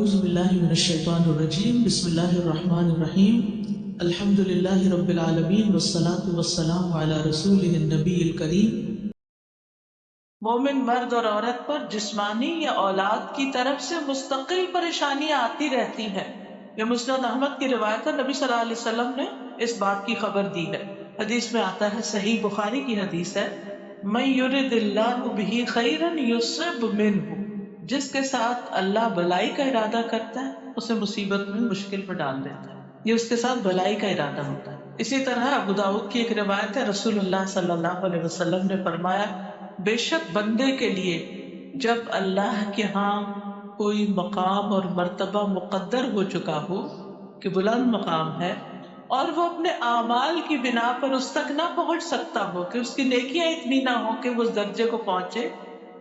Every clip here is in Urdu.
اعوذ باللہ من الشیطان الرجیم بسم اللہ الرحمن الرحیم الحمد للہ رب العالمین والصلاة والسلام علی رسولہ النبی الکریم۔ مومن مرد اور عورت پر جسمانی یا اولاد کی طرف سے مستقل پریشانیاں آتی رہتی ہیں۔ یہ مسند احمد کی روایت ہے، نبی صلی اللہ علیہ وسلم نے اس بات کی خبر دی ہے۔ حدیث میں آتا ہے، صحیح بخاری کی حدیث ہے، من یرد اللہ بہ خیرا یصب منہ، جس کے ساتھ اللہ بھلائی کا ارادہ کرتا ہے اسے مصیبت میں مشکل میں ڈال دیتا ہے۔ یہ اس کے ساتھ بھلائی کا ارادہ ہوتا ہے۔ اسی طرح ابو داؤد کی ایک روایت ہے، رسول اللہ صلی اللہ علیہ وسلم نے فرمایا، بے شک بندے کے لیے جب اللہ کے ہاں کوئی مقام اور مرتبہ مقدر ہو چکا ہو کہ بلند مقام ہے، اور وہ اپنے اعمال کی بنا پر اس تک نہ پہنچ سکتا ہو کہ اس کی نیکیاں اتنی نہ ہو کہ وہ اس درجے کو پہنچے،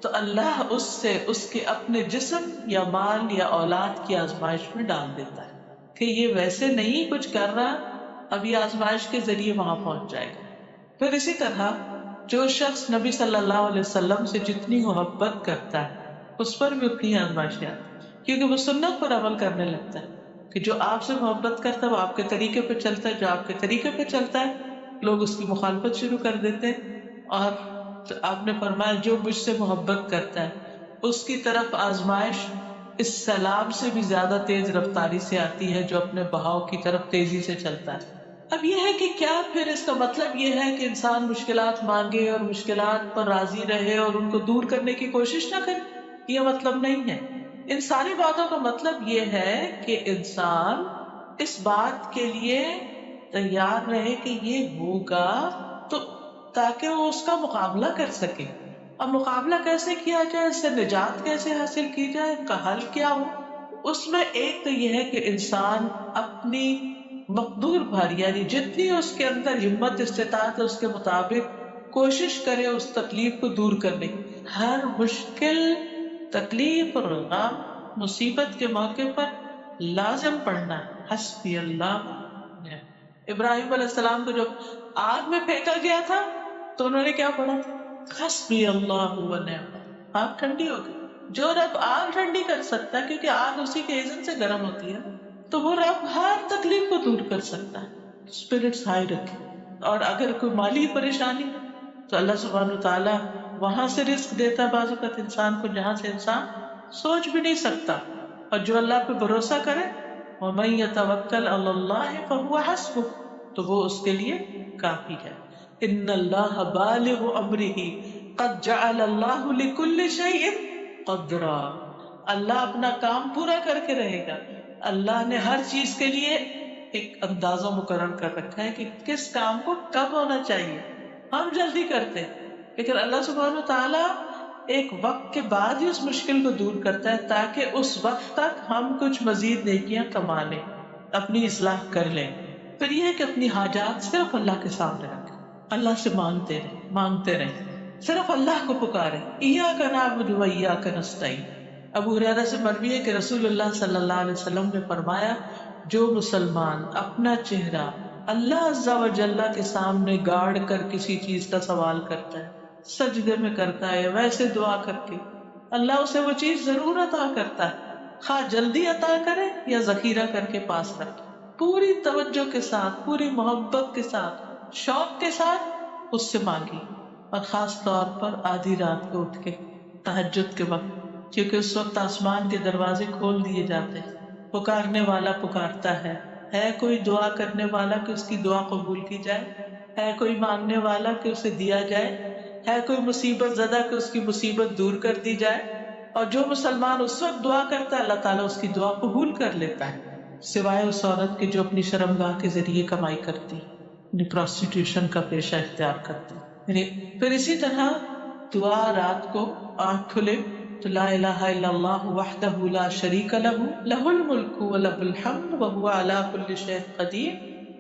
تو اللہ اس سے اس کے اپنے جسم یا مال یا اولاد کی آزمائش میں ڈال دیتا ہے کہ یہ ویسے نہیں کچھ کر رہا، اب یہ آزمائش کے ذریعے وہاں پہنچ جائے گا۔ پھر اسی طرح جو شخص نبی صلی اللہ علیہ وسلم سے جتنی محبت کرتا ہے اس پر بھی اتنی آزمائشیں آتی ہیں، کیونکہ وہ سنت پر عمل کرنے لگتا ہے کہ جو آپ سے محبت کرتا ہے وہ آپ کے طریقے پہ چلتا ہے، جو آپ کے طریقے پہ چلتا ہے لوگ اس کی مخالفت شروع کر دیتے ہیں۔ اور آپ نے فرمایا جو مجھ سے محبت کرتا ہے اس کی طرف آزمائش اس سیلاب سے بھی زیادہ تیز رفتاری سے آتی ہے جو اپنے بہاؤ کی طرف تیزی سے چلتا ہے۔ اب یہ ہے کہ کیا پھر اس کا مطلب یہ ہے کہ انسان مشکلات مانگے اور مشکلات پر راضی رہے اور ان کو دور کرنے کی کوشش نہ کرے؟ یہ مطلب نہیں ہے۔ ان ساری باتوں کا مطلب یہ ہے کہ انسان اس بات کے لیے تیار رہے کہ یہ ہوگا، تو تاکہ وہ اس کا مقابلہ کر سکے۔ اب مقابلہ کیسے کیا جائے، اس سے نجات کیسے حاصل کی جائے، ان کا حل کیا ہو، اس میں ایک تو یہ ہے کہ انسان اپنی مقدور بھر یعنی جتنی اس کے اندر ہمت استطاعت ہے اس کے مطابق کوشش کرے اس تکلیف کو دور کرنے کی۔ ہر مشکل تکلیف اور غم مصیبت کے موقع پر لازم پڑھنا ہے حسبی اللہ۔ ابراہیم علیہ السلام کو جب آگ میں پھینکا گیا تھا تو انہوں نے کیا پڑھا تھا؟ حسبی اللہ و نعم۔ آگ ٹھنڈی ہو گئی۔ جو رب آگ ٹھنڈی کر سکتا ہے، کیونکہ آگ اسی کے ایذن سے گرم ہوتی ہے، تو وہ رب ہر تکلیف کو دور کر سکتا ہے۔ اسپرٹس ہائی رکھے۔ اور اگر کوئی مالی پریشانی تو اللہ سبحانہ وتعالیٰ وہاں سے رزق دیتا ہے بعض اوقات انسان کو جہاں سے انسان سوچ بھی نہیں سکتا۔ اور جو اللہ پہ بھروسہ کرے، وَمَن يَتَوَكَّلْ عَلَى اللَّهِ فَهُوَ حَسْبُهُ، تو وہ اس کے لیے کافی ہے۔ ان اللہ بالغ امرہ قد جعل اللہ لکل شیء قدرا، اللہ اپنا کام پورا کر کے رہے گا۔ اللہ نے ہر چیز کے لیے ایک اندازہ مقرر کر رکھا ہے کہ کس کام کو کب ہونا چاہیے۔ ہم جلدی کرتے ہیں، لیکن اللہ سبحانہ وتعالیٰ ایک وقت کے بعد ہی اس مشکل کو دور کرتا ہے تاکہ اس وقت تک ہم کچھ مزید نیکیاں کما لیں، اپنی اصلاح کر لیں۔ پھر یہ ہے کہ اپنی حاجات صرف اللہ کے سامنے رکھیں، اللہ سے مانگتے رہیں، صرف اللہ کو پکاریں۔ ایاک نعبد و ایاک نستعین۔ ابو ہریرہ سے مروی ہے کہ رسول اللہ صلی اللہ علیہ وسلم نے فرمایا، جو مسلمان اپنا چہرہ اللہ عز و جل کے سامنے گاڑ کر کسی چیز کا سوال کرتا ہے، سجدے میں کرتا ہے، ویسے دعا کر کے، اللہ اسے وہ چیز ضرور عطا کرتا ہے، خواہ جلدی عطا کرے یا ذخیرہ کر کے پاس رکھے۔ پوری توجہ کے ساتھ، پوری محبت کے ساتھ، شوق کے ساتھ اس سے مانگی، اور خاص طور پر آدھی رات کو اٹھ کے تہجد کے وقت، کیونکہ اس وقت آسمان کے دروازے کھول دیے جاتے ہیں، پکارنے والا پکارتا ہے کوئی دعا کرنے والا کہ اس کی دعا قبول کی جائے، ہے کوئی مانگنے والا کہ اسے دیا جائے، ہے کوئی مصیبت زدہ کہ اس کی مصیبت دور کر دی جائے۔ اور جو مسلمان اس وقت دعا کرتا ہے اللہ تعالیٰ اس کی دعا قبول کر لیتا ہے، سوائے اس عورت کے جو اپنی شرمگاہ کے ذریعے کمائی کرتی، یعنی پروسٹیٹیوشن کا پیشہ اختیار کرتی۔ پھر اسی طرح دعا رات کو آنکھ کھلے تو لا الہ الا اللہ وحدہ لا شریک لہ لہ الملک ولہ الحمد وہو علی کل شیء قدیر،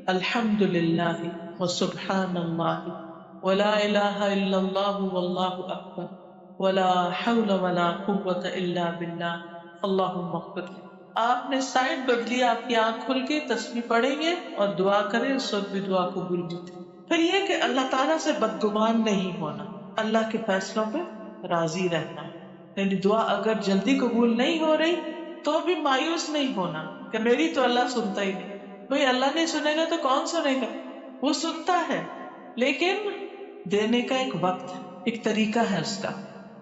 الحمد للہ وسبحان اللہ ولا الہ الا اللہ واللہ اکبر ولا حول ولا قوة الا باللہ اللہم اغفر لی۔ آپ نے سائڈ بدلی، آپ کی آنکھ کھل کے تسبیح پڑھیں گے اور دعا کریں، اس وقت بھی دعا قبول ہوتی۔ پھر یہ کہ اللہ تعالیٰ سے بدگمان نہیں ہونا، اللہ کے فیصلوں پہ راضی رہنا، یعنی دعا اگر جلدی قبول نہیں ہو رہی تو بھی مایوس نہیں ہونا کہ میری تو اللہ سنتا ہی نہیں. بھئی اللہ نہیں سنے گا تو کون سنے گا؟ وہ سنتا ہے، لیکن دینے کا ایک وقت ہے، ایک طریقہ ہے اس کا.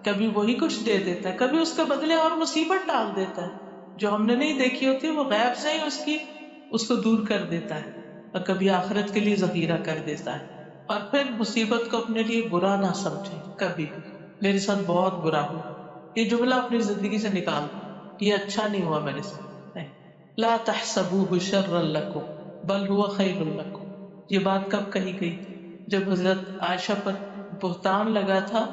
کبھی وہی کچھ دے دیتا ہے، کبھی اس کے بدلے اور مصیبت ڈال دیتا ہے جو ہم نے نہیں دیکھی ہوتی، وہ غیب سے ہی اس کو دور کر دیتا ہے، اور کبھی آخرت کے لیے ذخیرہ کر دیتا ہے. اور پھر مصیبت کو اپنے لیے برا نہ سمجھے کبھی بھی. میرے ساتھ بہت برا ہوا، یہ جملہ اپنی زندگی سے نکال دو، یہ اچھا نہیں ہوا میرے ساتھ. نہیں. لا تحسبوه شرا لكم بل هو خیر لكم. یہ بات کب کہی گئی تھی؟ جب حضرت عائشہ پر بہتان لگا تھا،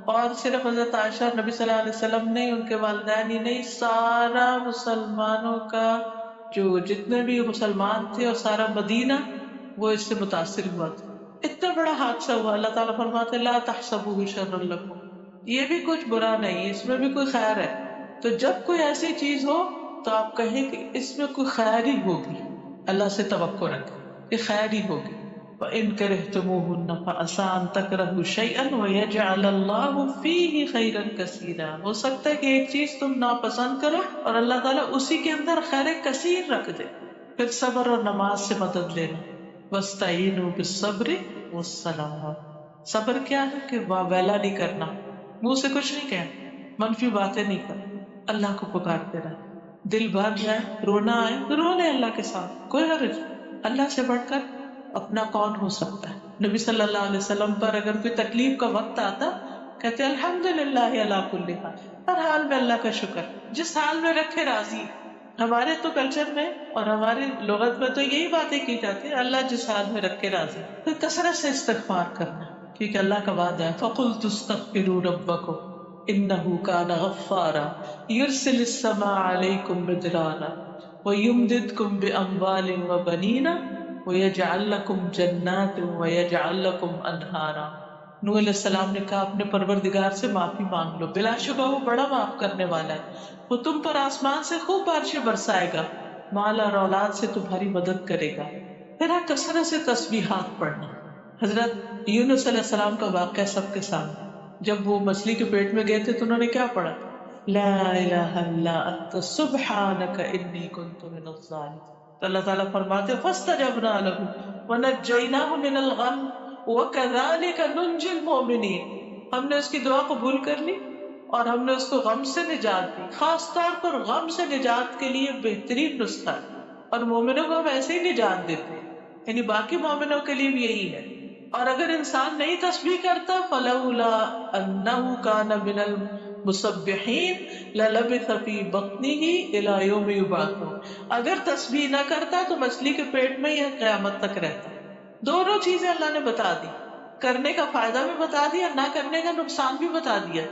اور صرف حضرت عائشہ، نبی صلی اللہ علیہ وسلم نہیں، ان کے والدین ہی نہیں، سارا مسلمانوں کا، جو جتنے بھی مسلمان تھے اور سارا مدینہ وہ اس سے متاثر ہوا تھا. اتنا بڑا حادثہ ہوا. اللہ تعالیٰ فرماتے لا تحسبوه شرا لكم، یہ بھی کچھ برا نہیں، اس میں بھی کوئی خیر ہے. تو جب کوئی ایسی چیز ہو تو آپ کہیں کہ اس میں کوئی خیر ہی ہوگی، اللہ سے توقع رکھیں کہ خیر ہی ہوگی. وَإِن كَرِهْتُمُوهُنَّ فَعَسَىٰ أَن تَكْرَهُوا شَيْئًا وَيَجْعَلَ اللَّهُ فِيهِ خَيْرًا كَثِيرًا. ہو سکتا ہے کہ ایک چیز تم ناپسند کرو اور اللہ تعالیٰ اسی کے اندر خیر کثیر رکھ دے. پھر صبر اور نماز سے مدد لینا. وَاسْتَعِينُوا بِالصَّبْرِ وَالصَّلَاةِ. صبر کیا ہے کہ واویلا نہیں کرنا، منہ سے کچھ نہیں کہنا، منفی باتیں نہیں کرنا، اللہ کو پکارتے رہنا. دل بھر جائے، رونا آئے تو رونے اللہ کے ساتھ، کوئی حرج. اللہ سے بڑھ کر اپنا کون ہو سکتا ہے؟ نبی صلی اللہ علیہ وسلم پر اگر کوئی تکلیف کا وقت آتا، کہتے الحمدللہ علی کل حال، ہر حال میں اللہ کا شکر، جس حال میں رکھے راضی. ہمارے تو کلچر میں اور ہماری لغت میں تو یہی باتیں کی جاتی ہیں، اللہ جس حال میں رکھے راضی. پھر کثرت سے استغفار کرنا، کیونکہ اللہ کا وعدہ ہے فَقُلْتُ اسْتَغْفِرُوا رَبَّكُمْ إِنَّهُ كَانَ غَفَّارًا يُرْسِلِ السَّمَاءَ عَلَيْكُمْ مِدْرَارًا وَيُمْدِدْكُمْ بِأَمْوَالٍ وَبَنِينَ وَيَجْعَلْ لَكُمْ جَنَّاتٍ وَيَجْعَلْ لَكُمْ أَنْهَارًا. نوح علیہ السلام نے کہا اپنے پروردگار سے معافی مانگ لو، بلا شبہ وہ بڑا معاف کرنے والا ہے، وہ تم پر آسمان سے خوب بارشیں برسائے گا، مال اور اولاد سے تمہاری مدد کرے گا. پھر کثرت سے تسبیحات پڑھنا. حضرت یونس علیہ السلام کا واقعہ سب کے سامنے، جب وہ مچھلی کے پیٹ میں گئے تھے تو انہوں نے کیا پڑھا؟ لا الہ الا انت سبحانک انی کنت من الظالمین. تو اللہ تعالیٰ فرماتے فاستجبنا له ونجیناہ من الغم وکذالک ننجی المؤمنین. ہم نے اس کی دعا قبول کر لی اور ہم نے اس کو غم سے نجات دی. خاص طور پر غم سے نجات کے لیے بہترین نسخہ ہے، اور مومنوں کو ہم ایسے ہی نجات دیتے ہیں، یعنی باقی مومنوں کے لیے بھی یہی ہے. اور اگر انسان نہیں تسبیح کرتا فلولا انہ کان من المسبحین للبث فی بطنہ الی یوم یبعثون. اگر تسبیح نہ کرتا تو مچھلی کے پیٹ میں ہی قیامت تک رہتا. دونوں چیزیں اللہ نے بتا دی، کرنے کا فائدہ بھی بتا دیا، نہ کرنے کا نقصان بھی بتا دیا.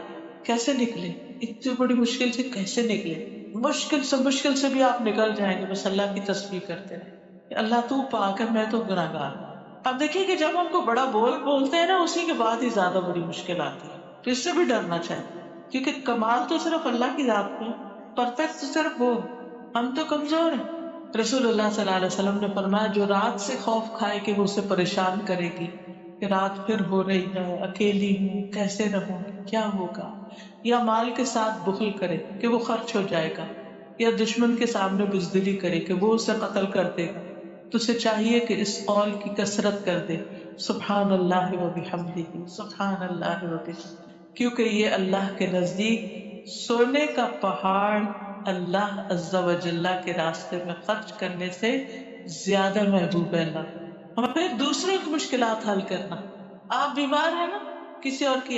کیسے نکلے اتنی بڑی مشکل سے؟ کیسے نکلے؟ مشکل سے بھی آپ نکل جائیں گے بس اللہ کی تسبیح کرتے رہیں، اللہ تو پاک ہے، میں تو گناہگار. اب دیکھیے کہ جب ہم کو بڑا بولتے ہیں نا، اسی کے بعد ہی زیادہ بڑی مشکل آتی ہے. تو اس سے بھی ڈرنا چاہیے، کیونکہ کمال تو صرف اللہ کی ذات میں، پرفیکٹ تو صرف وہ، ہم تو کمزور ہیں. رسول اللہ صلی اللہ علیہ وسلم نے فرمایا جو رات سے خوف کھائے کہ وہ اسے پریشان کرے گی، کہ رات پھر ہو رہی ہے، اکیلی ہوں، کیسے رہوں گی، کیا ہوگا، یا مال کے ساتھ بخل کرے کہ وہ خرچ ہو جائے گا، یا دشمن کے سامنے بزدلی کرے کہ وہ اسے قتل کر دے گا، تو اسے چاہیے کہ اس قول کی کثرت کر دے سبحان اللہ و بحمدہ سبحان اللہ و بحمدہ، کیونکہ یہ اللہ کے نزدیک سونے کا پہاڑ اللہ عز و جل کے راستے میں خرچ کرنے سے زیادہ محبوب ہے اللہ. اور پھر دوسروں کی مشکلات حل کرنا. آپ بیمار ہیں نا، کسی اور کی